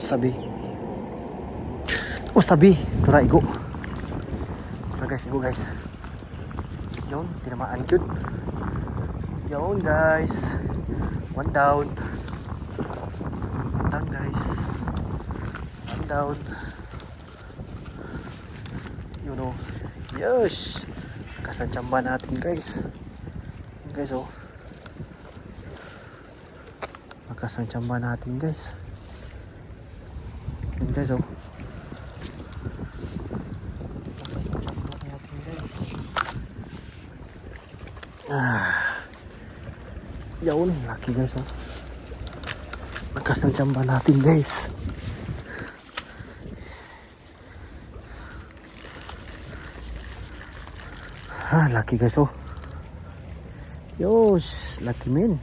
Sabi. Oh, sabi. Tura, igo. Tura guys, igo guys. Yun, tinamaan yun. Yun guys. One down. One down guys. One down. Yun o. Yes. Kasantsamba natin guys. Yun guys oh. Kasantsamba natin guys. Yun guys oh. Yun, laki guys oh. Nagkasantsamba natin guys. Laki guys oh. Yos, laki men.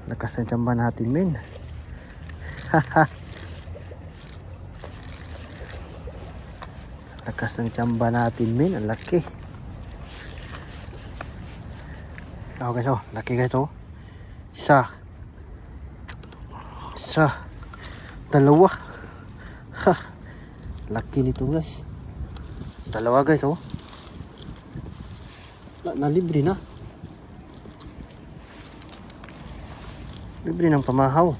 Nagkasantsamba natin men. Nagkasantsamba natin men, ang laki. Oh guys oh, laki guys oh. Isa. Dalawa. Laki nito guys. Dalawa guys oh. Libre na. Libre ng pamahaw.